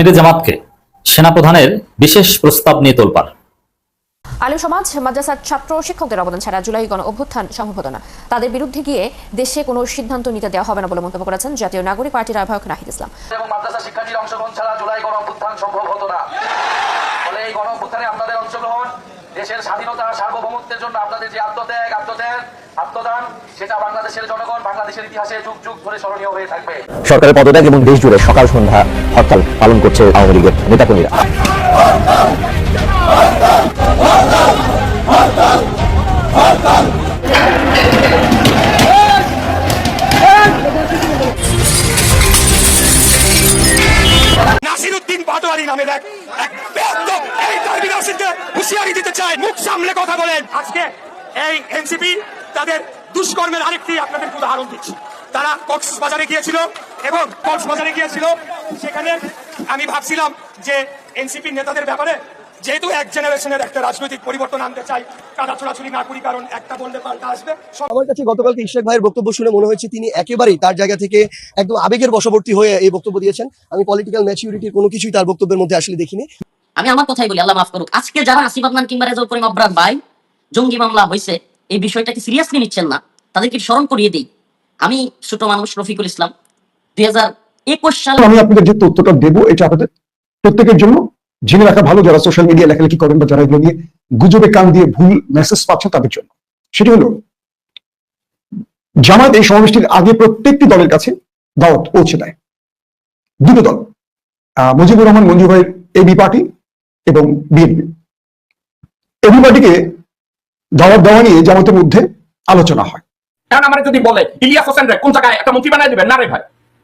আমিরে জামাতকে সেনাপ্রধানের বিশেষ প্রস্তাব নিয়ে তোলপাড়। আলেম সমাজ, মাদ্রাসার ছাত্র শিক্ষকদের অবদান ছাড়া জুলাই গণ অভ্যুত্থান সম্ভব হতো না। তাদের বিরুদ্ধে গিয়ে দেশে কোনো সিদ্ধান্ত নিতে দেওয়া হবে না বলে মন্তব্য করেছেন জাতীয় নাগরিক পার্টির আহ্বায়ক নাহিদ ইসলাম। এবং মাদ্রাসা শিক্ষার্থীর অংশগ্রহণ ছাড়া জুলাই গণ অভ্যুত্থান সম্ভব হতো না। ফলে এই গণ অভ্যুত্থানে আপনাদের অংশগ্রহণ দেশের স্বাধীনতা সার্বভৌমত্বের জন্য আপনাদের যে আত্মদান সেটা বাংলাদেশের জনগণ, বাংলাদেশের ইতিহাসে যুগ যুগ ধরে স্মরণীয় হয়ে থাকবে। সরকারের পদত্যাগ এবং দেশ জুড়ে সকাল সন্ধ্যা হরতাল পালন করছে আওয়ামী লীগের নেতাকর্মীরা। নাসিরউদ্দিন পাটোয়ারি নামে এক বেয়াদব এই টার্মিনালকে হুঁশিয়ারি দিতে চায়, মুখ সামলে কথা বলেন। আজকে এই এনসিপি তাদের দুষ্কর্মের আরেকটি আপনাদের উদাহরণ দিচ্ছি। তারা কক্সবাজারে গিয়েছিল এবং সেখানে আমি ভাবছিলাম যে এনসিপি নেতাদের ব্যাপারে যেহেতু এক জেনারেশনের একটা রাজনৈতিক পরিবর্তন আনতে চাই, কাদা ছোড়াছুড়ি না করি, কারণ একটা বললে পাল্টা আসবে। আমার কাছে গতকালকে ইশরাক ভাইয়ের বক্তব্য শুনে মনে হয়েছে তিনি একেবারেই তার জায়গা থেকে একদম আবেগের বশবর্তী হয়ে এই বক্তব্য দিয়েছেন। আমি পলিটিক্যাল ম্যাচুরিটির কোনো কিছুই তার বক্তব্যের মধ্যে আসলে দেখিনি। আমি আমার কথাই বলি, আল্লাহ মাফ করুক। আজকে যারা আসিফ আদনান কিংবা রেজাউল করিম আবরার ভাই জঙ্গি মামলা হয়েছে, এই বিষয়টাকে সিরিয়াসলি নিচ্ছেন না, তাদেরকে স্মরণ করিয়ে দিই। আমি ছোট মানুষ রফিকুল ইসলাম, 2021 সালে আমি আপনাদের যে তথ্যটা দেবো এটা আপনাদের প্রত্যেকের জন্য জেনে রাখা ভালো, যারা সোশ্যাল মিডিয়া লেখালেখি করেন বা যারা এগুলো নিয়ে গুজবে কান দিয়ে ভুল মেসেজ পাচ্ছেন তাদের জন্য। সেটা হলো জামায়াত এই সমাবেশটির আগে প্রত্যেকটি দলের কাছে দাওয়াত পৌঁছে দেয়। দুটো দল, মুজিবুর রহমান মঞ্জু ভাইয়ের এবি পার্টি এবং বিএনপি। এবি পার্টিকে দাওয়াত দেওয়া নিয়ে জামাতের মধ্যে আলোচনা হয়। কারণ আমার যদি বলে ইলিয়াস হোসেন রে কোন জায়গায় একটা মন্ত্রী বানাই দিবেন, না রে ভাই,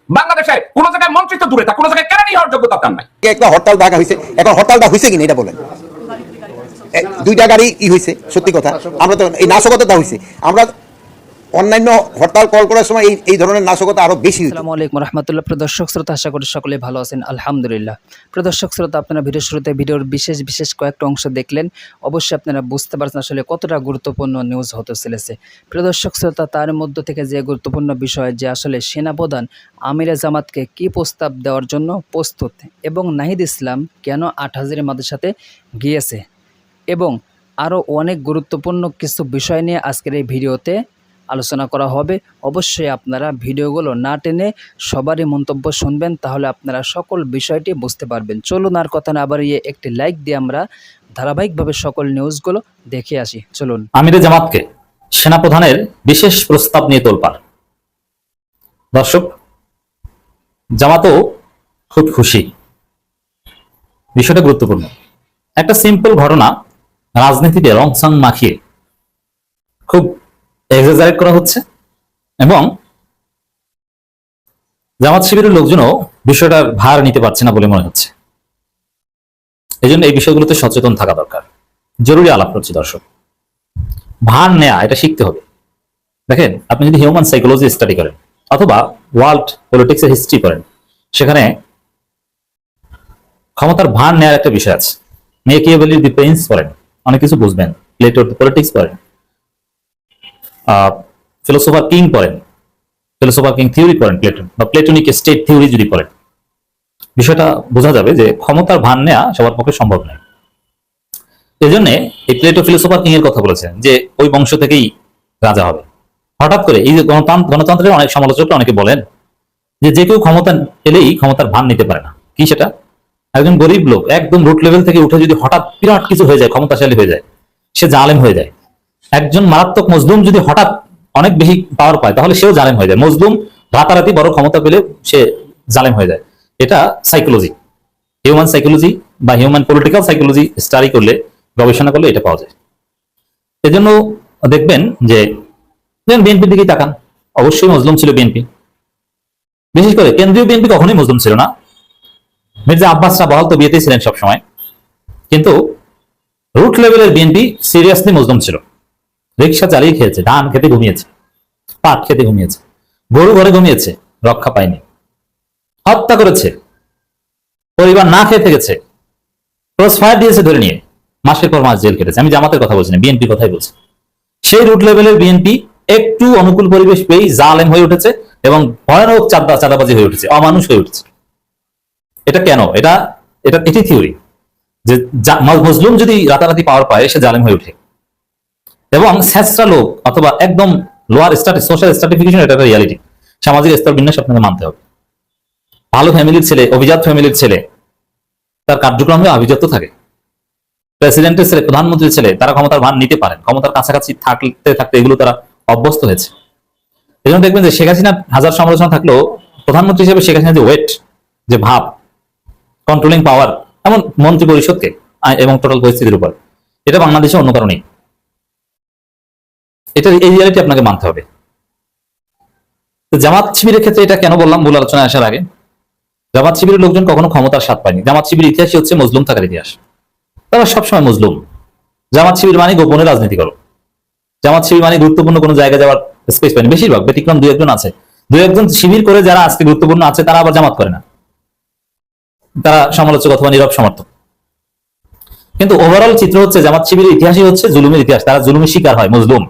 বাংলাদেশে কোন জায়গায় মন্ত্রী তো দূরে, তা কোন জায়গায় কেন হওয়ার যোগ্যতা তার নাই। একটা হরতাল ডাকা হয়েছে, এখন হরতালটা হয়েছে কিনা এটা বলেন। দুইটা গাড়ি হয়েছে, সত্যি কথা। আমরা তো এই নাশকতা হয়েছে, আমরা অন্যান্য হরতাল কল করার সময় এই ধরনের নাশকতা আরো বেশি। আসসালামু আলাইকুম রাহমাতুল্লাহ। প্রিয় দর্শক শ্রোতা, আশা করি সকলে ভালো আছেন, আলহামদুলিল্লাহ। প্রিয় দর্শক শ্রোতা, আপনারা ভিডিও শুরুতে ভিডিওর বিশেষ কয়েকটা অংশ দেখলেন। অবশ্যই আপনারা বুঝতে পারছেন আসলে কতটা গুরুত্বপূর্ণ নিউজ হতে চলেছে। প্রিয় দর্শক শ্রোতা, তার মধ্য থেকে যে গুরুত্বপূর্ণ বিষয় যে আসলে সেনাপ্রধান আমিরে জামাতকে কি প্রস্তাব দেওয়ার জন্য প্রস্তুত এবং নাহিদ ইসলাম কেন ৮ মাদ্রাসাতে গিয়েছে এবং আরও অনেক গুরুত্বপূর্ণ কিছু বিষয় নিয়ে আজকের এই ভিডিওতে আলোচনা করা হবে। অবশ্যই আপনারা ভিডিওগুলো না টেনে সবারই মন্তব্য শুনবেন, তাহলে আপনারা সকল বিষয়টি বুঝতে পারবেন। চলুন আর কথা না বাড়িয়ে একটি লাইক দিয়ে আমরা ধারাবাহিকভাবে সকল নিউজগুলো দেখে আসি। চলুন। আমিরে জামাতকে সেনাপ্রধানের বিশেষ প্রস্তাব নিয়ে তোলপাড়। দর্শক, জামাতও খুব খুশি, বিষয়টা গুরুত্বপূর্ণ। একটা সিম্পল ঘটনা রাজনীতিতে রংসং মাখিয়ে খুব এক্সাজারেট করা হচ্ছে এবং জামাত শিবিরের লোকজনও বিষয়টার ভার নিতে পারছে না বলে মনে হচ্ছে। এই জন্য এই বিষয়গুলোতে সচেতন থাকা দরকার। জরুরি আলাপ করছি দর্শক। ভার নেয়া এটা শিখতে হবে। দেখেন, আপনি যদি হিউম্যান সাইকোলজি স্টাডি করেন অথবা ওয়ার্ল্ড পলিটিক্স এর হিস্ট্রি করেন, সেখানে ক্ষমতার ভার নেয়ার একটা বিষয় আছে। মেকিয়াভেলির দি প্রিন্স পড়েন, অনেক কিছু বুঝবেন। প্লেটোর পলিটিক্স পড়েন, ফিলোসোফার কিং পড়েন, ফিলোসোফার কিং থিওরি পড়েন, প্লেটোনিক স্টেট থিওরি যদি পড়েন, বিষয়টা বোঝা যাবে যে ক্ষমতার ভার নেওয়া সবার পক্ষে সম্ভব নয়। এই জন্য এই প্লেটো ফিলোসোফার কিং এর কথা বলেছেন যে ওই বংশ থেকেই রাজা হবে। হঠাৎ করে এই যে গণতন্ত্রের অনেক সমালোচকরা অনেকে বলেন যে কেউ ক্ষমতা এলেই ক্ষমতার ভার নিতে পারে না। কি সেটা? একজন গরিব লোক একদম রুট লেভেল থেকে উঠে যদি হঠাৎ বিরাট কিছু হয়ে যায়, ক্ষমতাশালী হয়ে যায়, সে জালেম হয়ে যায়। একজন মারাত্মক মজলুম যদি হঠাৎ অনেক বেশি পাওয়ার পায়, তাহলে সেও জালেম হয়ে যায়। মজলুম রাতারাতি বড় ক্ষমতা পেলে সে জালেম হয়ে যায়। এটা সাইকোলজি, হিউম্যান সাইকোলজি বা হিউম্যান পলিটিক্যাল সাইকোলজি স্টাডি করলে, গবেষণা করলে এটা পাওয়া যায়। এজন্য দেখবেন যে বিএনপির দিকেই তাকান, অবশ্যই মজলুম ছিল বিএনপি। বিশেষ করে কেন্দ্রীয় বিএনপি কখনোই মজলুম ছিল না। মির্জা আব্বাসরা বহাল তো বিয়েতেই ছিলেন সবসময়, কিন্তু রুট লেভেলের বিএনপি সিরিয়াসলি মজলুম ছিল। রিক্সা চালিয়ে খেয়েছে, ধান খেতে ঘুমিয়েছে, পাট খেতে ঘুমিয়েছে, গরু ঘরে ঘুমিয়েছে, রক্ষা পায়নি। হত্যা করেছে, পরিবার না খেয়ে থেকেছে, ক্রস ফায়ার দিয়েছে ধরে নিয়ে, মাসের পর মাস জেল কেটেছে। আমি জামাতের কথা বলছি না, বিএনপি কথাই বলছি। সেই রুট লেভেলের বিএনপি একটু অনুকূল পরিবেশ পেয়েই জালেম হয়ে উঠেছে এবং ভয়ানক চাঁদাবাজি হয়ে উঠেছে, অমানুষ হয়ে উঠেছে। এটা কেন? এটি থিওরি যে মজলুম যদি রাতারাতি পাওয়ার পায় সে জালেম হয়ে ওঠে, এবং স্যাসরা লোক অথবা একদম লোয়ার স্ট্যাটাস সোশ্যাল স্ট্রাটিফিকেশন এটা রিয়ালিটি। সামাজিক স্তর বিন্যাস আপনাকে মানতে হবে। ভালো ফ্যামিলির ছেলে, অভিজাত ফ্যামিলির ছেলে, তার কার্যক্রমে অভিজাত থাকে। প্রেসিডেন্টের ছেলে, প্রধানমন্ত্রীর ছেলে, তারা ক্ষমতার ভান নিতে পারেন, ক্ষমতার কাছাকাছি থাকতে থাকতে এগুলো তারা অভ্যস্ত হয়েছে। এই জন্য দেখবেন যে শেখ হাসিনা হাজার সমালোচনা থাকলেও প্রধানমন্ত্রী হিসেবে শেখ হাসিনা যে ওয়েট, যে ভাব, কন্ট্রোলিং পাওয়ার, এমন মন্ত্রী পরিষদকে এবং টোটাল পরিস্থিতির উপর, এটা বাংলাদেশে অন্য কারণেই। এটা এই রিয়ালিটি আপনাকে মানতে হবে। তো জামাত শিবিরের ক্ষেত্রে এটা কেন বললাম মূল আলোচনায় আসার আগে, জামাত শিবিরের লোকজন কখনো ক্ষমতার স্বাদ পায়নি। জামাত শিবিরের ইতিহাসই হচ্ছে মজলুম থাকার ইতিহাস। তারা সবসময় মজলুম। জামাত শিবির মানে গোপনে রাজনীতি করো। জামাত শিবির মানে গুরুত্বপূর্ণ কোনো জায়গায় যাওয়ার স্পেস পায়নি। বেশিরভাগ, ব্যতিক্রম দুই একজন আছে, দুই একজন শিবির করে যারা আজকে গুরুত্বপূর্ণ আছে, তারা আবার জামাত করে না, তারা সমালোচক অথবা নীরব সমর্থক। কিন্তু ওভারঅল চিত্র হচ্ছে জামাত শিবিরের ইতিহাসই হচ্ছে জুলুমের ইতিহাস। তারা জুলুমের শিকার হয়, মজলুম।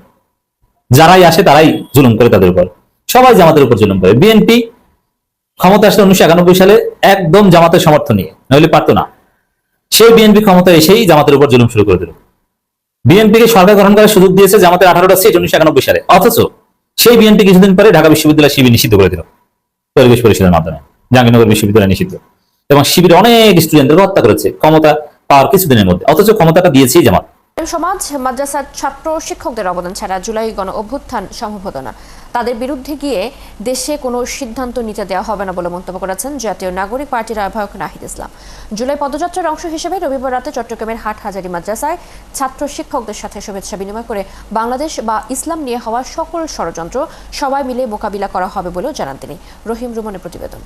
যারাই আসে তারাই জুলুম করে তাদের উপর, সবাই জামাতের উপর জুলুম করে। বিএনপি ক্ষমতা আসলে 1991 সালে একদম জামাতের সমর্থন নিয়ে, নইলে পারতো না। সেই বিএনপি ক্ষমতা এসেই জামাতের উপর জুলুম শুরু করে দিল। বিএনপিকে সরকার গঠন করার সুযোগ দিয়েছে জামাতের 18টা সিট 1991 সালে, অথচ সেই বিএনপি কিছুদিন পরে ঢাকা বিশ্ববিদ্যালয় শিবির নিষিদ্ধ করে দিল পরিবেশ পরিষদের মাধ্যমে, জাহাঙ্গীরনগর বিশ্ববিদ্যালয় নিষিদ্ধ, এবং শিবিরে অনেক স্টুডেন্টদের হত্যা করেছে ক্ষমতা পাওয়ার কিছুদিনের মধ্যে, অথচ ক্ষমতাটা দিয়েছেই জামাত। সমাজ, মাদ্রাসার ছাত্র শিক্ষকদের অবদান ছাড়া জুলাই গণ অভ্যুত্থান সম্ভব হতো না। তাদের বিরুদ্ধে গিয়ে দেশে কোনো সিদ্ধান্ত নিতে দেওয়া হবে না বলে মন্তব্য করেছেন জাতীয় নাগরিক পার্টির আহ্বায়ক নাহিদ ইসলাম। জুলাই পদযাত্রার অংশ হিসেবে রবিবার রাতে চট্টগ্রামের হাটহাজারী মাদ্রাসায় ছাত্র শিক্ষকদের সাথে শুভেচ্ছা বিনিময় করে বাংলাদেশ বা ইসলাম নিয়ে হওয়া সকল ষড়যন্ত্র সবাই মিলে মোকাবিলা করা হবে বলেও জানান তিনি। রহিম রুমনের প্রতিবেদন।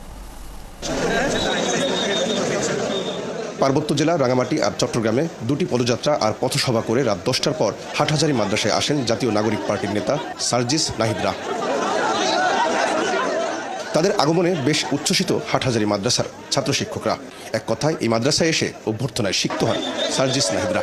পার্বত্য জেলা রাঙামাটি আর চট্টগ্রামে দুটি পদযাত্রা আর পথসভা করে রাত 10টার পর হাটহাজারী মাদ্রাসায় আসেন জাতীয় নাগরিক পার্টির নেতা সার্জিস নাহিদরা। তাদের আগমনে বেশ উচ্ছ্বসিত হাটহাজারী মাদ্রাসার ছাত্র শিক্ষকরা। এক কথায় এই মাদ্রাসায় এসে অভ্যর্থনায় সিক্ত হন সার্জিস নাহিদরা।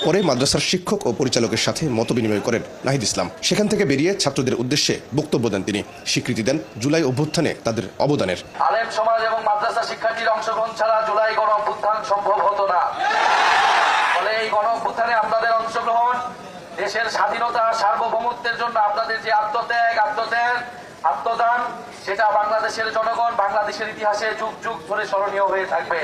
পরে মাদ্রাসার শিক্ষক ও পরিচালকের সাথে মতবিনিময় করেন নাহিদ ইসলাম। সেখান থেকে বেরিয়ে ছাত্রদের উদ্দেশ্যে বক্তব্য দেন তিনি। স্বীকৃতি দেন জুলাই অভ্যুত্থানে তাদের অবদানের। আলেম সমাজ এবং মাদ্রাসা শিক্ষার্থীর অংশগ্রহণ ছাড়া জুলাই গণ অভ্যুত্থান সম্ভব হতো না। ফলে এই গণ অভ্যুত্থানে আপনাদের অংশগ্রহণ দেশের স্বাধীনতা, সার্বভৌমত্বের জন্য আপনাদের যে আত্মত্যাগ, আত্মদান, সেটা বাংলাদেশের জনগণ, বাংলাদেশের ইতিহাসে যুগ যুগ ধরে স্মরণীয় হয়ে থাকবে।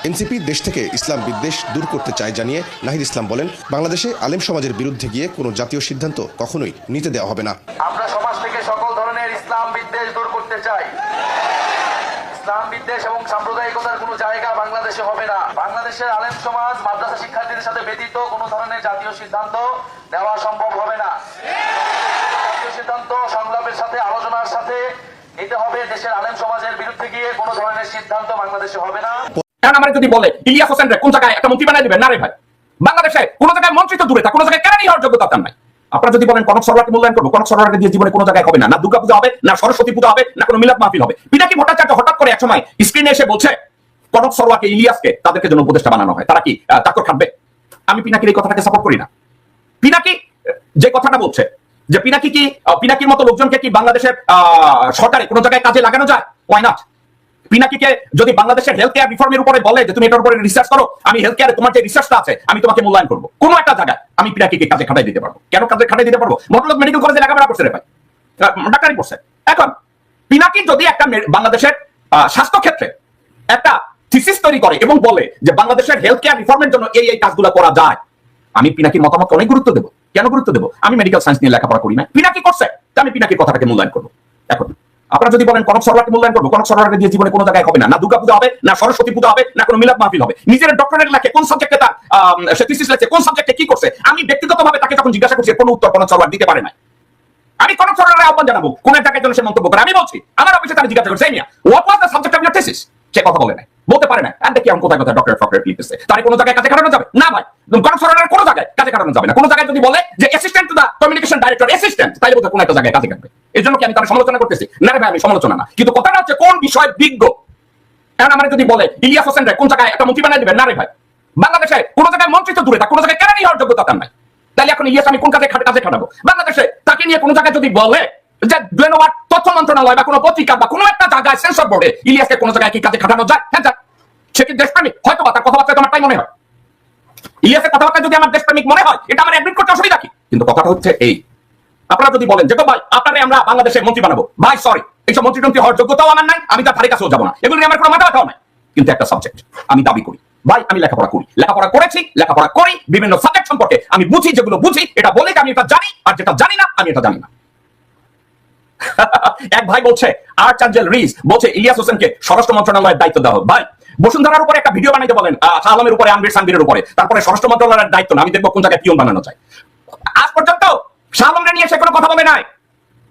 এনসিপি দেশ থেকে ইসলাম বিদ্বেষ দূর করতে চায় জানিয়ে নাহিদ ইসলাম বলেন, বাংলাদেশে আলেম সমাজের বিরুদ্ধে গিয়ে কোনো জাতীয় সিদ্ধান্ত কখনোই নিতে দেওয়া হবে না। আমরা সমাজ থেকে সকল ধরনের ইসলাম বিদ্বেষ দূর করতে চাই। ইসলাম বিদ্বেষ এবং সাম্প্রদায়িকতার কোনো জায়গা বাংলাদেশে হবে না। বাংলাদেশের আলেম সমাজ, মাদ্রাসা শিক্ষার্থীদের সাথে ব্যতীত কোনো ধরনের জাতীয় সিদ্ধান্ত নেওয়া সম্ভব হবে না। জাতীয় সিদ্ধান্ত সংলাপের সাথে, আলোচনার সাথে নিতে হবে। দেশের আলেম সমাজের বিরুদ্ধে গিয়ে কোনো ধরনের সিদ্ধান্ত বাংলাদেশে হবে না। আমার যদি বলে ইলিয়াস হোসেন কোন জায়গায় একটা মন্ত্রী বানাই দিবেন, না রে ভাই, বাংলাদেশে কোন জায়গায় মন্ত্রী তো দূরে, কোন জায়গায় কেরানি হওয়ার যোগ্যতা তার নাই। আপনারা যদি বলেন কনক সরকারকে মূল্যায়ন করবো, কনক সরকারকে দিয়ে জীবনে কোনো জায়গায় হবে না, না দুর্গা পূজা হবে, না সরস্বতী পূজা হবে, না কোনো মিলাদ মাহফিল হবে। পিনাকি ভট্টাচার্য হঠাৎ করে একসময় স্ক্রিনে এসে বলছে কনক সরকারকে, ইলিয়াসকে তাদেরকে জন্য উপদেষ্টা বানানো হয়, তারা কি চাকর খাটবে? আমি পিনাকির এই কথাটাকে সাপোর্ট করি না। পিনাকি যে কথাটা বলছে যে পিনাকির মতো লোকজনকে কি বাংলাদেশের সরকারে কোনো জায়গায় কাজে লাগানো যায়? Why not? পিনাকিকে যদি বাংলাদেশের হেলথ কেয়ার রিফর্মের উপরে বলে যে তুমি এটার উপরে রিসার্চ করো, আমি হেলথ কেয়ারে তোমার যে রিসার্চটা আছে আমি তোমাকে মূল্যায়ন করবো, কোনো একটা জায়গায় আমি পিনাকিকে কাজে খাটাই দিতে পারবো। কেন কাজে খাটাই দিতে পারবো? ভদ্রলোক মেডিকেল কলেজে লেখাপড়া করছে রে ভাই, ডাক্তারি করছে। এখন পিনাকি যদি একটা বাংলাদেশের স্বাস্থ্য ক্ষেত্রে একটা থিসিস তৈরি করে এবং বলে যে বাংলাদেশের হেলথ কেয়ার রিফর্মের জন্য এই কাজগুলো করা যায়, আমি পিনাকির মতামতকে অনেক গুরুত্ব দেবো। কেন গুরুত্ব দেবো? আমি মেডিকেল সায়েন্স নিয়ে লেখাপড়া করি না, পিনাকি করছে, আমি পিনাকির কথাটাকে মূল্যায়ন করবো। এখন আপনারা যদি বলেন কনক সরকারকে মূল্যায়ন করবো, কনক সরকারকে দিয়ে জীবনে কোনো জায়গায় হবে না, না দুর্গা পূজা হবে, না সরস্বতী পূজা হবে, না কোনো মিলাদ মাহফিল হবে। নিজের ডক্টরেট লেখে কোন সাবজেক্টে তার সে থিসিস লেখে, কোন সাবজেক্টে কি করছে, আমি ব্যক্তিগতভাবে তাকে যখন জিজ্ঞাসা করছি কোনো উত্তর কনক সরকার দিতে পারে না। আমি কনক সরকারের আহ্বান জানাবো কোন এক জায়গায় যেন সে মন্তব্য করে। আমি বলছি আমার অফিসে তারা জিজ্ঞাসা করছে what was the subject of your thesis, সে কথা বলে না, বলতে পারে না। আর দেখি আমি কোথায় কোথায় ডক্টরেট লিখতেছে, তার কোনো জায়গায় কাজে খাটানো যাবে না ভাই। কনক সরকারের কোনো জায়গায় কাজে খাটানো যাবে না। কোনো জায়গায় যদি বলে যে assistant to the communication director assistant, তাইলে বোধহয় কোনো একটা জায়গায় কাজে কাটবে। এই জন্য কি আমি তার সমালোচনা করতেছি? না রে ভাই, আমি সমালোচনা না, কিন্তু কথাটা হচ্ছে কোন বিষয়ে বিজ্ঞ। এখন আমার যদি বলে ইলিয়াস হোসেন কোন জায়গায় একটা মন্ত্রী বানাই দিবেন, না রে ভাই, বাংলাদেশে কোন জায়গায় মন্ত্রী তো দূরে, কোন জায়গায় কেরানি হওয়ার যোগ্যতা তার নাই, তাহলে এখন ইলিয়াস আমি কোন কাজে খাটাবো? বাংলাদেশে তাকে নিয়ে কোন জায়গায় যদি বলে যে দুয়েনোয়ার তথ্য মন্ত্রণালয় বা কোনো পত্রিকা বা কোনো একটা জায়গায় সেন্সর বোর্ডে ইলিয়াসকে কোনো জায়গায় কি কাজে খাটানো যায়? হ্যাঁ যায়। সে কি দেশপ্রেমিক? হয়তো বা তার কথাবার্তা আমার তাই মনে হয়। ইলিয়াসের কথাবার্তা যদি আমার দেশপ্রেমিক মনে হয়, এটা আমার অ্যাডমিট করতে অসুবিধা কি? কিন্তু কথাটা হচ্ছে এই, আপনারা যদি বলেন যে ভাই আপনারে আমরা বাংলাদেশের মন্ত্রী বানাবো, ভাই সরি, এইসব মন্ত্রী হওয়ার যোগ্যতাও আমার নাই, আমি তার ধারে কাছেও যাবো না, এগুলো নিয়ে আমার কোনো মাথা ব্যথাও নাই। কিন্তু একটা সাবজেক্ট আমি দাবি করি, ভাই আমি লেখাপড়া করি, লেখাপড়া করেছি, লেখাপড়া করি, বিভিন্ন সাবজেক্ট সম্পর্কে আমি বুঝি, যেগুলো বুঝি এটা বলে আমি এটা জানি, আর যেটা জানি না আমি এটা জানি না। এক ভাই বলছে আর্চঅ্যাঞ্জেল রিজ বলছে ইলিয়াস হোসেনকে স্বরাষ্ট্র মন্ত্রণালয়ের দায়িত্ব দেওয়া হোক। ভাই বসুন্ধরার উপরে একটা ভিডিও বানাইতে বলেন, শাহ আলমের উপরে, আনবির সানবীরের উপরে, তারপরে স্বরাষ্ট্র মন্ত্রণালয়ের দায়িত্ব না, আমি দেখবো কোন জায়গায় পিয়ন বানানো যায়। আজ পর্যন্ত শাহ আলমকে নিয়ে সে কোনো কথা বলে নাই,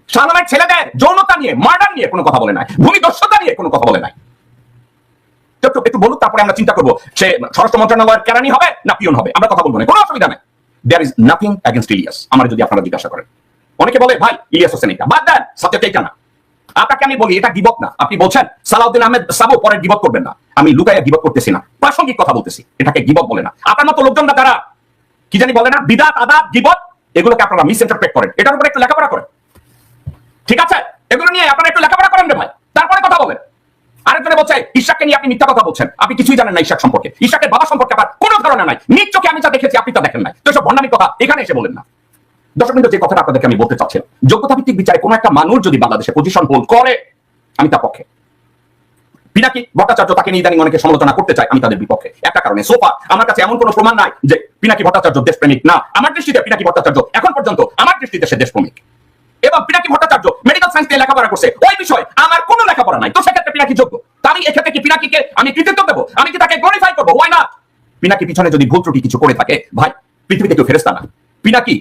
শাহ আলমের ছেলেদের যৌনতা নিয়ে, মার্ডার নিয়ে কোনো কথা বলে নাই, ভূমিদস্যুতা নিয়ে কোনো কথা বলে নাই। একটু বলুন, তারপরে আমরা চিন্তা করবো সে স্বরাষ্ট্র মন্ত্রণালয়ের কেরানি হবে না পিয়ন হবে, আমরা কথা বলবো না, কোনো অসুবিধা নাই। There is nothing against Ilyas, আমার যদি আপনারা জিজ্ঞাসা করেন। অনেকে বলে ভাই ইলিয়াস হোসেন এটা বাদ দেন, সাবজেক্ট এইটা না। আপনাকে আমি বলি এটা গিবত না। আপনি বলছেন সালাউদ্দিন আহমেদ সাবু পরে গিবত করবেন না, আমি লুকাইয়া গিবত করতেছি না, প্রাসঙ্গিক কথা বলতেছি, এটাকে গিবত বলে না। আপনার মতো লোকজনরা তারা কি জানি বলে না, বিদাত, আদাব, গিবত, এগুলোকে আপনারা মিস ইন্টারপ্রেট করেন। এটার উপরে একটু লেখাপড়া করেন, ঠিক আছে? এগুলো নিয়ে আপনারা একটু লেখাপড়া করেন রে ভাই, তারপরে কথা বলেন। আরেকজনে বলছে ইশাককে নিয়ে আপনি মিথ্যা কথা বলছেন, আপনি কিছুই জানেন না ইশাক সম্পর্কে, ইশাকের বাবা সম্পর্কে আপনার কোনো ধারণা নাই, নিজ চোখে আমি যা দেখেছি আপনি তা দেখেন নাই, তো এসব ভণ্ডামির কথা এখানে এসে বলেন না। দর্শক বিন্দু, যে কথাটা আপনাদেরকে আমি বলতে চাচ্ছিলাম, যোগ্যতা ভিত্তিক বিচারে কোনো একটা মানুষ যদি বাংলাদেশে পজিশন হোল্ড করে, আমি তার পক্ষে। পিনাকি ভট্টাচার্য তাকে নিয়ে ইদানিং অনেকে সমালোচনা করতে চায়, আমি তাদের বিপক্ষে। একটা কারণে, সোফা আমার কাছে এমন কোনো প্রমাণ নাই যে পিনাকি ভট্টাচার্য দেশপ্রেমিক না। আমার দৃষ্টিতে পিনাকি ভট্টাচার্য এখন পর্যন্ত আমার দৃষ্টিতে সে দেশপ্রেমিক। এবং পিনাকি ভট্টাচার্য মেডিকেল সায়েন্স নিয়ে লেখাপড়া করছে, ওই বিষয়ে আমার কোনো লেখাপড়া নাই, তো সেক্ষেত্রে পিনাকি যোগ্য। আমি এক্ষেত্রে কি পিনাকিকে আমি কৃতিত্ব দেবো? আমি কি তাকে গ্লোরিফাই করবো? ওয়াই না? পিনাকি পিছনে যদি ভুল ত্রুটি কিছু করে থাকে, ভাই পৃথিবীতে কেউ ফেরেশতা না। পিনাকি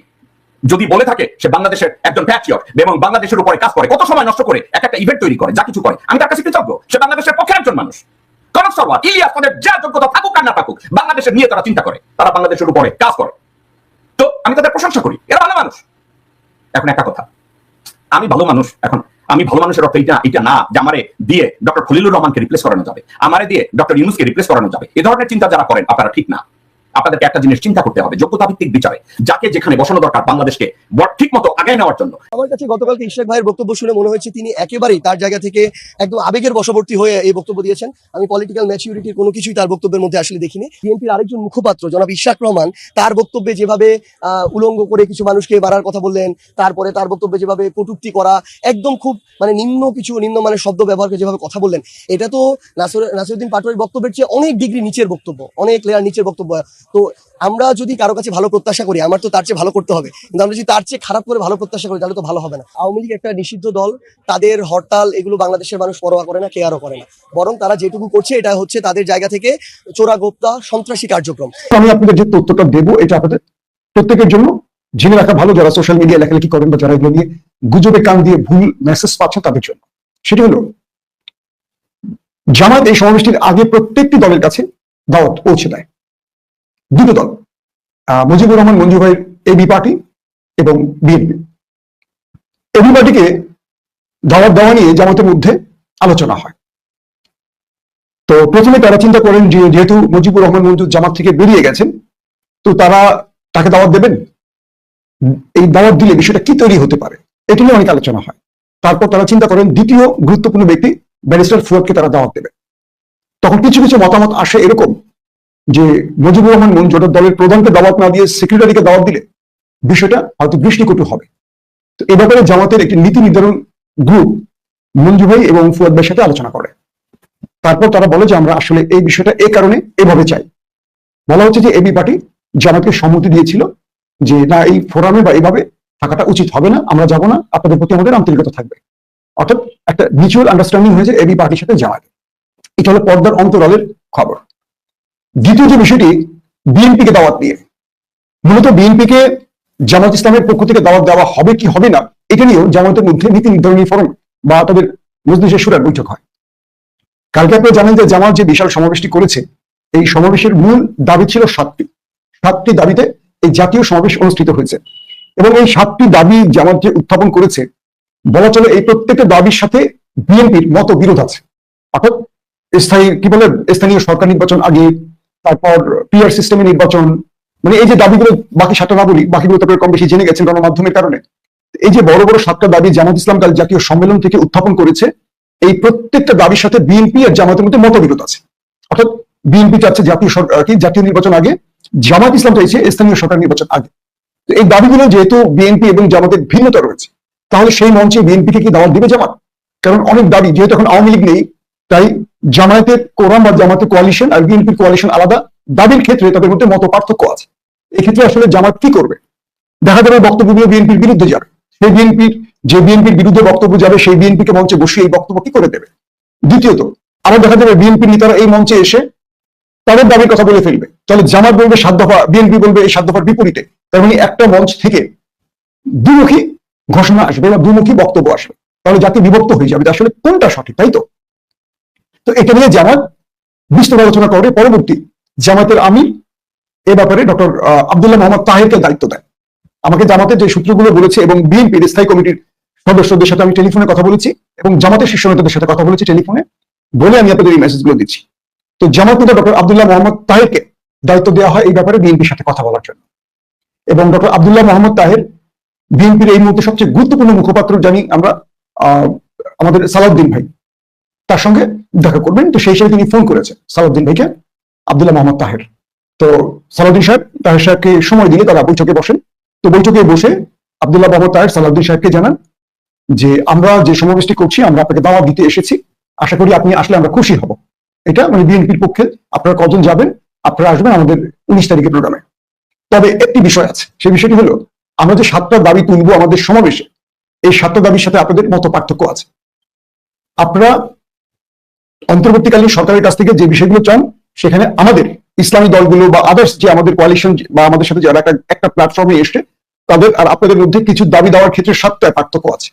যদি বলে থাকে সে বাংলাদেশের একজন প্যাট্রিয়ট এবং বাংলাদেশের উপরে কাজ করে, কত সময় নষ্ট করে একটা ইভেন্ট তৈরি করে, যা কিছু করে, আমি তার কাছে কৃতজ্ঞ। সে বাংলাদেশের পক্ষে একজন মানুষ। কনক সরওয়ার, ইলিয়াস, তাদের যা যোগ্যতা থাকুক আর না থাকুক, বাংলাদেশের নিয়ে তারা চিন্তা করে, তারা বাংলাদেশের উপরে কাজ করে, তো আমি তাদের প্রশংসা করি, এরা ভালো মানুষ। এখন একটা কথা, আমি ভালো মানুষ, এখন আমি ভালো মানুষের অর্থ এটা না যে আমারে দিয়ে ডক্টর খলিলুর রহমানকে রিপ্লেস করানো যাবে, আমারে দিয়ে ডক্টর ইউনূসকে রিপ্লেস করানো যাবে। এই ধরনের চিন্তা যারা করেন আপনারা ঠিক না। আপনাদেরকে একটা জিনিস চিন্তা করতে হবে, যোগ্যতা ভিত্তিক বিচারে যাকে যেখানে বসানো দরকার বাংলাদেশকে ঠিক মতো আগায় নেওয়ার জন্য। আমার কাছে গতকালকে ইশাক ভাইয়ের বক্তব্য শুনে মনে হয়েছে তিনি একেবারেই তার জায়গা থেকে একদম আবেগের বশবর্তী হয়ে এই বক্তব্য দিয়েছেন। আমি পলিটিক্যাল ম্যাচিউরিটির কোনো কিছুই তার বক্তব্যের মধ্যে আসলে দেখিনি। বিএনপির আরেকজন মুখপাত্র জনাব ইশাক রহমান তার বক্তব্যে যেভাবে উলঙ্গ করে কিছু মানুষকে মারার কথা বললেন, তারপরে তার বক্তব্যে যেভাবে কটূক্তি করা, একদম খুব মানে নিম্নমানের শব্দ ব্যবহার করে যেভাবে কথা বললেন, এটা তো নাসিরউদ্দিন পাটোয়ারির বক্তব্যের চেয়ে অনেক ডিগ্রি নিচের বক্তব্য, অনেক লেয়ার নিচের বক্তব্য। তো আমরা যদি কারো কাছে ভালো প্রত্যাশা করি, আমার তো তার চেয়ে ভালো করতে হবে, কিন্তু আমরা যদি তার চেয়ে খারাপ করে ভালো প্রত্যাশা করি তাহলে তো ভালো হবে না। আওয়ামী লীগ একটা নিষিদ্ধ দল, তাদের হরতাল এগুলো বাংলাদেশের মানুষ পরোয়া করে না, কেয়ারও করে না, বরং তারা যেটুকু করছে এটা হচ্ছে তাদের জায়গা থেকে চোরাগোপ্তা সন্ত্রাসী কার্যক্রম। আমি আপনাদের যে তথ্যটা দেবো এটা আপনাদের প্রত্যেকের জন্য জেনে রাখা ভালো, যারা সোশ্যাল মিডিয়া লেখালেখি করেন বা যারা এগুলো নিয়ে গুজবে কান দিয়ে ভুল মেসেজ পাচ্ছেন তাদের জন্য। সেটা হলো, জামায়াত এই সমাবেশটির আগে প্রত্যেকটি দলের কাছে দাওয়াত পৌঁছে দেয়। দুটো দল, মুজিবুর রহমান মঞ্জু ভাইয়ের এবি পার্টি এবং বিএনপি। এবি পার্টিকে দাওয়াত দেওয়া নিয়ে জামাতের মধ্যে আলোচনা হয়। তো প্রথমে তারা চিন্তা করেন যে যেহেতু মুজিবুর রহমান মঞ্জু জামাত থেকে বেরিয়ে গেছেন, তো তারা তাকে দাওয়াত দেবেন, এই দাওয়াত দিলে বিষয়টা কি তৈরি হতে পারে, এটা নিয়ে অনেক আলোচনা হয়। তারপর তারা চিন্তা করেন দ্বিতীয় গুরুত্বপূর্ণ ব্যক্তি ব্যারিস্টার ফুয়াদকে তারা দাওয়াত দেবে। তখন কিছু কিছু মতামত আসে এরকম যে মুজিবুর রহমান মঞ্জু দলের প্রধানকে দাওয়াত না দিয়ে সেক্রেটারিকে দাওয়াত দিলে বিষয়টা হয়তো দৃষ্টিকটু হবে। তো এ ব্যাপারে জামাতের একটি নীতি নির্ধারণ গ্রুপ মঞ্জু ভাই এবং ফুয়াদ ভাইয়ের সাথে আলোচনা করে। তারপর তারা বলে যে আমরা আসলে এই বিষয়টা এই কারণে এভাবে চাই। বলা হচ্ছে যে এবি পার্টি জামাতকে সম্মতি দিয়েছিল যে না, এই ফোরামে বা এইভাবে থাকাটা উচিত হবে না, আমরা যাব না, আপনাদের প্রতি আমাদের আন্তরিকতা থাকবে। অর্থাৎ একটা মিউচুয়াল আন্ডারস্ট্যান্ডিং হয়েছে এবি পার্টির সাথে জামাত। এটা হলো পর্দার অন্তরালের খবর। দ্বিতীয় যে বিষয়টি, বিএনপিকে দাওয়াত দিয়ে, মূলত বিএনপিকে জামাত ইসলামের পক্ষ থেকে দাওয়াত দেওয়া হবে কি হবে না এটা নিয়েও জামাতের মধ্যে নীতি নির্ধারণী ফোরাম বা তাদের মজলিসে শুরার বৈঠক হয়। কালকে আপনারা জানেন যে জামাত যে বিশাল সমাবেশটি করেছে, এই সমাবেশের মূল দাবি ছিল সাতটি দাবিতে এই জাতীয় সমাবেশ অনুষ্ঠিত হয়েছে। এবং এই 7টি দাবি জামাত যে উত্থাপন করেছে, বলা চলে এই প্রত্যেকটা দাবির সাথে বিএনপির মত বিরোধ আছে। অর্থাৎ স্থানীয় সরকার নির্বাচন আগে, তারপর পিআর সিস্টেমে নির্বাচন, মানে এই যে দাবিগুলো, বাকি 7টা না বলি, বাকিগুলো তারপরে কম বেশি জেনে গেছেন গণমাধ্যমের কারণে। এই যে বড় বড় 7টা দাবি জামাত ইসলাম কাল জাতীয় সম্মেলন থেকে উত্থাপন করেছে, এই প্রত্যেকটা দাবির সাথে বিএনপি আর জামাতের মধ্যে মতবিরোধ আছে। অর্থাৎ বিএনপি চাচ্ছে জাতীয় সরকার কি জাতীয় নির্বাচন আগে, জামাত ইসলাম চাইছে স্থানীয় সরকার নির্বাচন আগে। তো এই দাবিগুলো যেহেতু বিএনপি এবং জামাতের ভিন্নতা রয়েছে, তাহলে সেই মঞ্চে বিএনপিকে কি দাওয়াত দিবে জামাত? কারণ অনেক দাবি, যেহেতু এখন আওয়ামী লীগ নেই, তাই জামায়াতের কোরাম বা জামাতের কোয়ালিশন আর বিএনপির কোয়ালিশন আলাদা, দাবির ক্ষেত্রে তাদের মধ্যে মত পার্থক্য আছে। এক্ষেত্রে আসলে জামাত কি করবে? দেখা যাবে বক্তব্যগুলো বিএনপির বিরুদ্ধে যাবে, সেই বিএনপির বিরুদ্ধে বক্তব্য যাবে, সেই বিএনপিকে মঞ্চে বসিয়ে এই বক্তব্য কি করে দেবে? দ্বিতীয়ত আবার দেখা যাবে বিএনপির নেতারা এই মঞ্চে এসে তাদের দাবির কথা বলে ফেলবে, তাহলে জামাত বলবে 7 দফা, বিএনপি বলবে এই 7 দফার বিপরীতে। তার মানে একটা মঞ্চ থেকে দুমুখী ঘোষণা আসবে বা দুমুখী বক্তব্য আসবে, তাহলে জাতি বিভক্ত হয়ে যাবে আসলে কোনটা সঠিক, তাই তো? তো এটা নিয়ে জামাত বিস্তর আলোচনা করে। পরবর্তী জামাতের আমির এ ব্যাপারে ডক্টর আব্দুল্লাহ মোহাম্মদ তাহেরকে দায়িত্ব দেয়। আমাকে জামাতের যে সূত্রগুলো বলেছে এবং বিএনপির স্থায়ী কমিটির সদস্যদের সাথে আমি টেলিফোনে কথা বলেছি এবং জামাতের শীর্ষ নেতাদের সাথে কথা বলেছি টেলিফোনে, বলে আমি আপনাদের এই মেসেজগুলো দিচ্ছি। তো জামাত নেতা ডক্টর আব্দুল্লাহ মোহাম্মদ তাহেরকে দায়িত্ব দেওয়া হয় এই ব্যাপারে বিএনপির সাথে কথা বলার জন্য। এবং ডক্টর আব্দুল্লাহ মোহাম্মদ তাহের বিএনপির এই মুহূর্তে সবচেয়ে গুরুত্বপূর্ণ মুখপাত্র জানি আমরা, আমাদের সালাউদ্দিন ভাই, তার সঙ্গে দেখা করবেন। তো সেই হিসেবে তিনি ফোন করেছেন সালাউদ্দিন ভাইকে, আব্দুল্লাহ মোহাম্মদ তাহের। তো সালাউদ্দিন সাহেব তাহের সাহেবকে সময় দিলে তারা বৈঠকে বসেন। তো বৈঠকে বসে আব্দুল্লাহ মোহাম্মদ তাহের সালাউদ্দিন সাহেবকে জানান যে আমরা যে সমাবেশটি করছি, আমরা আপনাকে দাওয়াত দিতে এসেছি, আশা করি আপনি আসলে আমরা খুশি হব। এটা মানে বিএনপির পক্ষে আপনারা কজন যাবেন, আপনারা আসবেন আমাদের 19 তারিখের প্রোগ্রামে। তবে একটি বিষয় আছে, সেই বিষয়টি হলো আমরা যে 7টা দাবি তুলবো আমাদের সমাবেশে, এই 7টা দাবির সাথে আপনাদের মত পার্থক্য আছে। আপনারা অন্তর্বর্তীকালীন সরকারের কাছ থেকে যে বিষয়গুলো চান, সেখানে আমাদের ইসলামী দলগুলো বা আদার্স যে আমাদের কোয়ালিশন বা আমাদের সাথে যারা একটা প্ল্যাটফর্মে এসছে, তাদের আর আপনাদের মধ্যে কিছু দাবি দেওয়ার ক্ষেত্রে 7টা পার্থক্য আছে।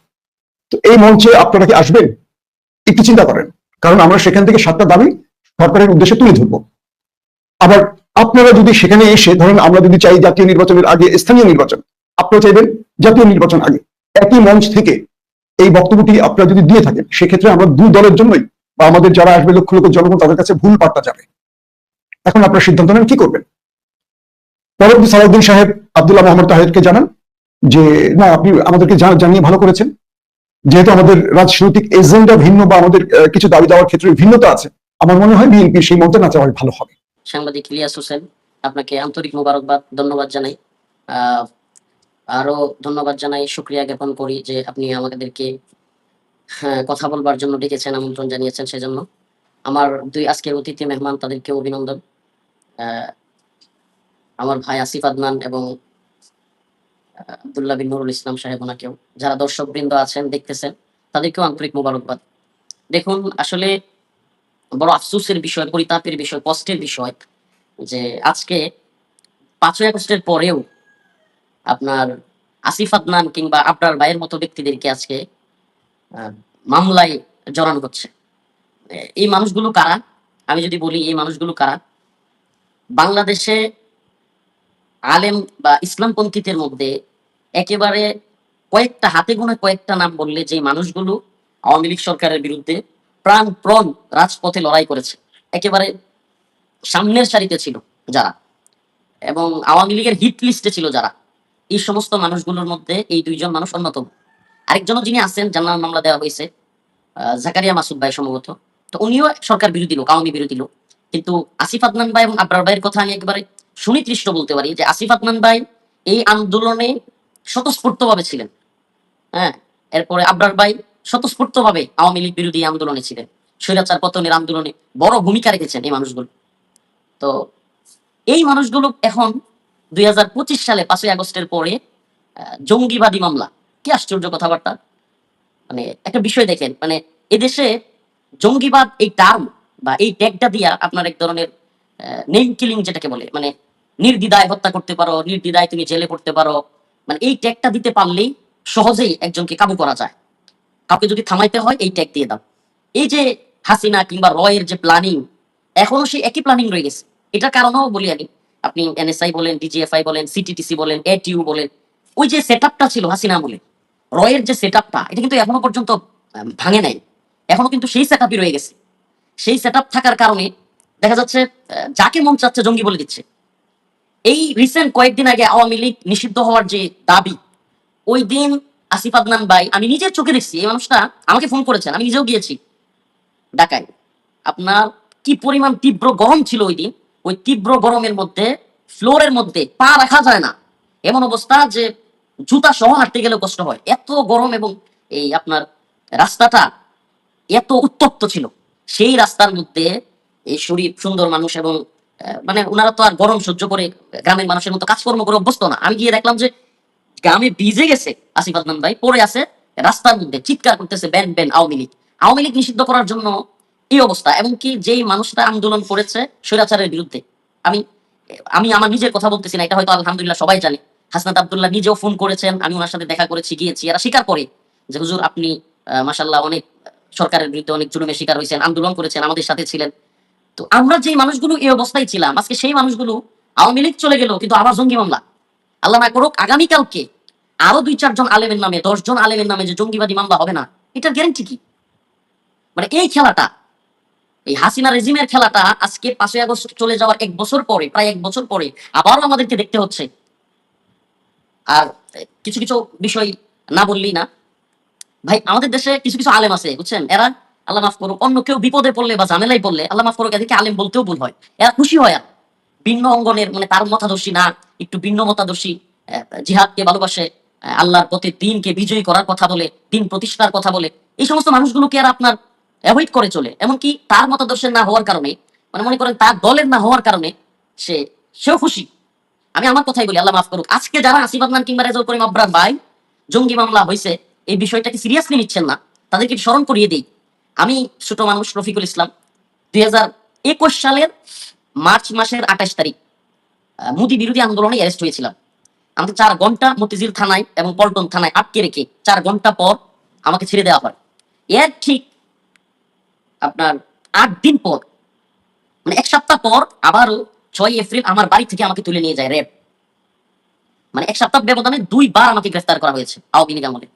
তো এই মঞ্চে আপনারা কি আসবেন? একটু চিন্তা করেন, কারণ আমরা সেখান থেকে 7টা দাবি সরকারের উদ্দেশ্যে তুলে ধরবো। আবার আপনারা যদি সেখানে এসে, ধরেন আমরা যদি চাই জাতীয় নির্বাচনের আগে স্থানীয় নির্বাচন, আপনারা চাইবেন জাতীয় নির্বাচন আগে, একই মঞ্চ থেকে এই বক্তব্যটি আপনারা যদি দিয়ে থাকেন, সেক্ষেত্রে আমরা দুই দলের জন্যই বা আমাদের যারা আসবে লক্ষ লক্ষ জনগণ, তাদের কাছে ভুল বার্তা যাবে। এখন আপনারা সিদ্ধান্ত নেন কি করবেন। পরবর্তী সালাউদ্দিন সাহেব আব্দুল্লাহ মোহাম্মদ তাহেরকে জানান যে না, আপনি আমাদেরকে জানিয়ে ভালো করেছেন, যেহেতু আমাদের রাজনৈতিক এজেন্ডা ভিন্ন বা আমাদের কিছু দাবি দেওয়ার ক্ষেত্রে ভিন্নতা আছে, আমার মনে হয় বিএনপি সেই মঞ্চে না যাওয়াই ভালো হবে। সাংবাদিক ইলিয়াস হোসেন, আপনাকে আন্তরিক মোবারকবাদ, ধন্যবাদ জানাই। আরো ধন্যবাদ জানাই, শুকরিয়া জ্ঞাপন করি যে আপনি আমাদেরকে কথা বলবার জন্য ডেকেছেন, আমন্ত্রণ জানিয়েছেন। সেজন্য আমার দুই আজকের অতিথি মেহমান, তাদেরকে অভিনন্দন। আমার ভাই আসিফ আদনান এবং আব্দুল্লাহ বিন নুরুল ইসলাম সাহেব, ওনাকেও, যারা দর্শক বৃন্দ আছেন দেখতেছেন, তাদেরকেও আন্তরিক মোবারকবাদ। দেখুন, আসলে বড় আফসোসের বিষয়, পরিতাপের বিষয়, কষ্টের বিষয় যে আজকে 5ই আগস্টের পরেও আপনার আসিফ আদনান কিংবা আবরার ভাইয়ের মতো ব্যক্তিদেরকে আজকে মামলায় জড়ানো হচ্ছে। এই মানুষগুলো কারা? আমি যদি বলি এই মানুষগুলো কারা, বাংলাদেশে আলেম বা ইসলামপন্থীদের মধ্যে একেবারে কয়েকটা হাতে গোনা কয়েকটা নাম বললে যে মানুষগুলো আওয়ামী লীগ সরকারের বিরুদ্ধে প্রাণপণ রাজপথে লড়াই করেছে, একেবারে সামনের সারিতে ছিল যারা, এবং আওয়ামী লীগের হিট লিস্টে ছিল যারা, এই সমস্ত মানুষগুলোর মধ্যে এই দুইজন মানুষ অন্যতম। আরেকজনও যিনি আছেন, যার নাম মামলা দেওয়া হয়েছে, জাকারিয়া মাসুদ ভাই সম্ভবত, তো উনিও সরকার বিরোধী লোক, আওয়ামী বিরোধী লোক। কিন্তু আসিফ আদনান ভাই এবং আবরার ভাইয়ের কথা আমি একেবারে সুনির্দিষ্ট বলতে পারি যে আসিফ আদনান ভাই এই আন্দোলনে স্বতঃস্ফূর্তভাবে ছিলেন। এরপরে আবরার ভাই স্বতঃস্ফূর্তভাবে আওয়ামী লীগ বিরোধী আন্দোলনে ছিলেন, স্বৈরাচার পতনের আন্দোলনে বড় ভূমিকা রেখেছেন এই মানুষগুলো। তো এই মানুষগুলো এখন 2025 সালে 5ই আগস্টের পরে জঙ্গিবাদী মামলা, কি আশ্চর্য কথাবার্তা। মানে একটা বিষয় দেখেন, মানে এদেশে জঙ্গিবাদ এই টার্ম বা এই ট্যাগটা দিয়া আপনার এক ধরনের নেম কিলিং যেটাকে বলে, মানে নির্দ্বিধায় হত্যা করতে পারো, নির্দ্বিধায় তুমি জেলে পড়তে পারো, মানে এই ট্যাগটা দিতে পারলেই সহজেই একজনকে কাবু করা যায়। কাউকে যদি থামাইতে হয় এই ট্যাগ দিয়ে দাও। এই যে হাসিনা কিংবা রয়ের যে প্ল্যানিং, এখনো সেই একই প্ল্যানিং রয়ে গেছে। এটার কারণও বলি আমি, আপনি এনএসআই বলেন, ডিজিএফআই বলেন, সিটিটিসি বলেন, এটিইউ বলেন, ওই যে সেটআপটা ছিল হাসিনা বলে, রয়ের যে সেটআপটা, এটা কিন্তু এখনো পর্যন্ত ভাঙে নাই, এখনো কিন্তু সেই সেটআপই রয়ে গেছে। সেই সেটআপ থাকার কারণে দেখা যাচ্ছে যাকে মন চাচ্ছে জঙ্গি বলে দিচ্ছে। এই রিসেন্ট কয়েকদিন আগে আওয়ামী লীগ নিষিদ্ধ হওয়ার যে দাবি, ওই দিন আসিফ আদনান ভাই, আমি নিজের চোখে দেখছি, এই মানুষটা আমাকে ফোন করেছেন, আমি নিজেও গিয়েছি ঢাকায়। আপনার কি পরিমাণ তীব্র গরম ছিল ওই দিন, ওই তীব্র গরমের মধ্যে ফ্লোরের মধ্যে পা রাখা যায় না, এমন অবস্থা যে জুতা সহ হাঁটতে গেলে কষ্ট হয়, এত গরম। এবং এই আপনার রাস্তাটা এত উত্তপ্ত ছিল, সেই রাস্তার মধ্যে এই শরীর সুন্দর মানুষ এবং মানে ওনারা তো আর গরম সহ্য করে গ্রামের মানুষের মতো কাজকর্ম করে অভ্যস্ত না। আমি গিয়ে দেখলাম যে গ্রামে ভিজে গেছে আসিফ আদনান ভাই, পড়ে আছে রাস্তার মধ্যে, চিৎকার করতেছে ব্যান ব্যান আওয়ামী লীগ, আওয়ামী লীগ নিষিদ্ধ করার জন্য এই অবস্থা। এবং কি যেই মানুষটা আন্দোলন করেছে স্বৈরাচারের বিরুদ্ধে, আমি আমি আমার নিজের কথা বলতেছি না, এটা হয়তো আলহামদুলিল্লাহ সবাই জানে। হাসনাত আব্দুল্লাহ নিজেও ফোন করেছেন, আমি ওনার সাথে দেখা করেছি, গিয়েছি। এরা স্বীকার করে যে হুজুর আপনি মাশাআল্লাহ অনেক সরকারের বিরুদ্ধে অনেক জুলুমের শিকার হয়েছেন, আন্দোলন করেছেন, আমাদের সাথে ছিলেন। তো আমরা যে মানুষগুলো এই অবস্থায় ছিলাম, আজকে সেই মানুষগুলো আওয়ামী লীগ চলে গেল, কিন্তু আবার জঙ্গি মামলা। আল্লাহ না করুক আগামীকালকে আরো 2-4 জন আলেমের নামে, 10 জন আলেমের নামে যে জঙ্গিবাদী মামলা হবে না, এটার গ্যারান্টি কি? মানে এই খেলাটা, এই হাসিনা রেজিমের খেলাটা আজকে 5ই আগস্ট চলে যাওয়ার 1 বছর পরে, প্রায় 1 বছর পরে আবারও আমাদেরকে দেখতে হচ্ছে। আর কিছু কিছু বিষয় না বললেই না ভাই, আমাদের দেশে কিছু কিছু আলেম আছে বুঝছেন, এরা আল্লাহ মাফ করুক অন্য কেউ বিপদে পড়লে বা ঝামেলায় পড়লে আল্লাহ মাফ করুক এদেরকে আলেম বলতেও ভুল হয়, এরা খুশি হয়। আর ভিন্ন অঙ্গনের মানে তার মতাদর্শী না, একটু ভিন্ন মতাদর্শী, জিহাদকে ভালোবাসে, আল্লাহর পথে দিনকে বিজয়ী করার কথা বলে, দিন প্রতিষ্ঠার কথা বলে, এই সমস্ত মানুষগুলোকে আর আপনার অ্যাভয়েড করে চলে। এমনকি তার মতাদর্শের না হওয়ার কারণে, মানে মনে করেন তার দলের না হওয়ার কারণে সেও খুশি। আমি আমার কথাই বলি, আল্লাহ মাফ করুক, আজকে যারা আসিফ আদনান কিংবা রেজাউল করিম আব্রার ভাই জঙ্গি মামলা হয়েছে এই বিষয়টাকে সিরিয়াসলি নিচ্ছেন না, তাদেরকে স্মরণ করিয়ে দেই। আমি ছোট মানুষ রফিকুল ইসলাম 2021 সালের মার্চ মাসের 28 তারিখ মোদি বিরোধী আন্দোলনে অ্যারেস্ট হয়েছিলাম। আমাকে 4 ঘন্টা মতিঝিল থানায় এবং পল্টন থানায় আটকে রেখে 4 ঘন্টা পর আমাকে ছেড়ে দেওয়া হয়। এর ঠিক আপনার 8 দিন পর, মানে 1 সপ্তাহ পর আবারও 6 এপ্রিল আমার বাড়ি থেকে আমাকে তুলে নিয়ে যায় র্যাব। মানে 1 সপ্তাহ ব্যবধানে 2 বার আমাকে গ্রেফতার করা হয়েছে আওয়ামী লীগ আমলে।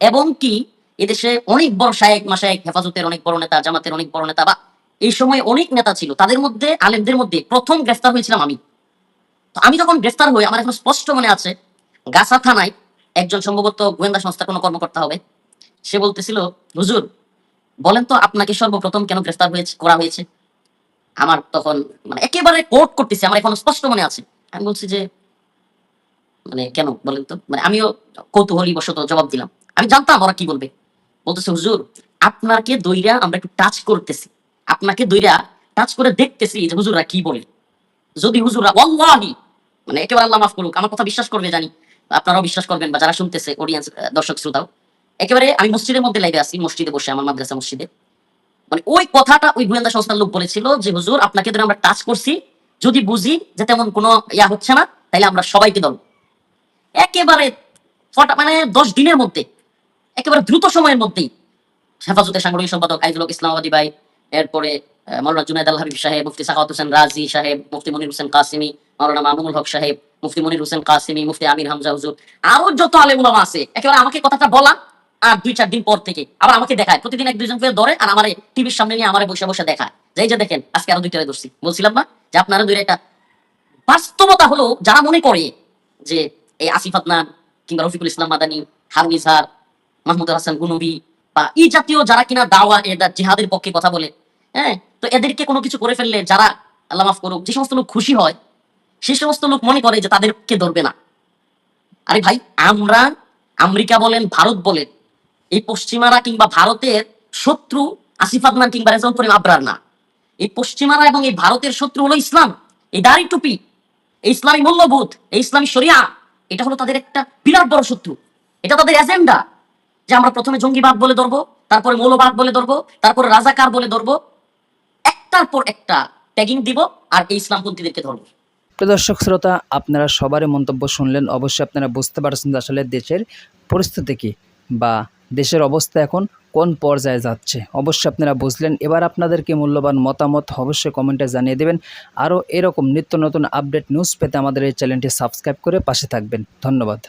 এবং কি এদেশে অনেক বড় শায়েখ মাশায়েখ, হেফাজতের অনেক বড় নেতা, জামাতের অনেক বড় নেতা, বা এই সময় অনেক নেতা ছিল, তাদের মধ্যে আলেমদের মধ্যে প্রথম গ্রেফতার হয়েছিলাম আমি। তো আমি যখন গ্রেফতার হই, আমার এখন স্পষ্ট মনে আছে, গাছা থানায় একজন সম্ভবত গোয়েন্দা সংস্থার কোনো কর্মকর্তা হবে, সে বলতেছিল হুজুর বলেন তো আপনাকে সর্বপ্রথম কেন গ্রেফতার করা হয়েছে। আমার তখন মানে একেবারে কোট করতেছে, আমার এখন স্পষ্ট মনে আছে। আমি বলছি যে মানে কেন বলেন তো, মানে আমিও কৌতূহলী বশত জবাব দিলাম, আমি জানতাম ওরা কি বলবে। বলতেছে হুজুর আপনাকে দইরা আমরা একটু টাচ করতেছি, আপনাকে দইরা টাচ করে দেখতেছি যে হুজুররা কি বলে। যদি হুজুররা ওয়াল্লাহি, মানে একেবারে আল্লাহ মাফ করুক, আমার কথা বিশ্বাস করবে জানি, আপনারাও বিশ্বাস করবেন বা যারা শুনতেছে অডিয়েন্স, দর্শক শ্রোতাও, একেবারে আমি মসজিদের মধ্যে লাইভে আছি, মসজিদে বসে, আমার মাদ্রাসা মসজিদে, মানে ওই কথাটা ওই গোয়েন্দা সংস্থার লোক বলেছিল যে হুজুর আপনাকে ধরে আমরা টাচ করছি, যদি বুঝি যে তেমন কোনো ইয়া হচ্ছে না তাহলে আমরা সবাইকে ধরব। একেবারে মানে 10 দিনের মধ্যে, একেবারে দ্রুত সময়ের মধ্যেই হেফাজতের সাংগঠনিক সম্পাদক আইজুল হক ইসলামাবাদী ভাই, এরপরে মাওলানা জুনায়েদ আল হাবিব সাহেব, মুফতি সাখাওয়াত হোসেন রাজি সাহেব, মুফতি মনির হোসেন কাসিমি, মাওলানা মামুনুল হক সাহেব, মুফতি মনির হোসেন কাসিমি, মুফতি আমির হামজা হুজুর, আরো যত আলেম ওলামা আছে, একেবারে আমাকে কথাটা বলা আর 2-4 দিন পর থেকে আবার আমাকে দেখায়, প্রতিদিন 1-2 জন করে ধরে আর আমার টিভির সামনে নিয়ে আমার বসে বসে দেখায় যে এই যে দেখেন আজকে আরো 2টা ধরছি। বলছিলাম না যে আপনারা 2টা, একটা বাস্তবতা হলো যারা মনে করে যে এই আসিফ আদনান কিংবা রফিকুল ইসলাম মাদানী, হারুন ইজহার, মাহমুদ হাসান গুনবি বা এই জাতীয় যারা কিনা দাওয়া জিহাদের পক্ষে কথা বলে, হ্যাঁ, তো এদেরকে কোনো কিছু করে ফেললে যারা আল্লাহ মাফ করুক যে সমস্ত লোক খুশি হয়, সেই সমস্ত লোক মনে করে যে তাদেরকে ধরবে না। আরে ভাই, আমরা আমেরিকা বলেন, ভারত বলেন, এই পশ্চিমারা কিংবা ভারতের শত্রু আসিফ আদনান কিংবা রেজাউল করিম আবরার না। এই পশ্চিমারা এবং এই ভারতের শত্রু হলো ইসলাম, এই দাড়ি টুপি, এই ইসলামী মূল্যবোধ, এই ইসলামী শরিয়া, এটা হলো তাদের একটা বিরাট বড় শত্রু। এটা তাদের এজেন্ডা যে আমরা প্রথমে জঙ্গিবাদ বলে ধরবো, তারপরে মৌলবাদ বলে ধরবো, তারপরে রাজাকার বলে ধরবো, একটার পর একটা ট্যাগিং দিব আর এই ইসলামপন্থীদেরকে ধরবো। প্রিয় দর্শক শ্রোতা, আপনারা সবারই মন্তব্য শুনলেন, অবশ্যই আপনারা বুঝতে পারছেন যে আসলে দেশের পরিস্থিতি কি বা দেশের অবস্থা এখন কোন পর্যায়ে যাচ্ছে, অবশ্যই আপনারা বুঝলেন। এবার আপনাদেরকে মূল্যবান মতামত অবশ্যই কমেন্টে জানিয়ে দেবেন। আরও এরকম নিত্য নতুন আপডেট নিউজ পেতে আমাদের এই চ্যানেলটি সাবস্ক্রাইব করে পাশে থাকবেন। ধন্যবাদ।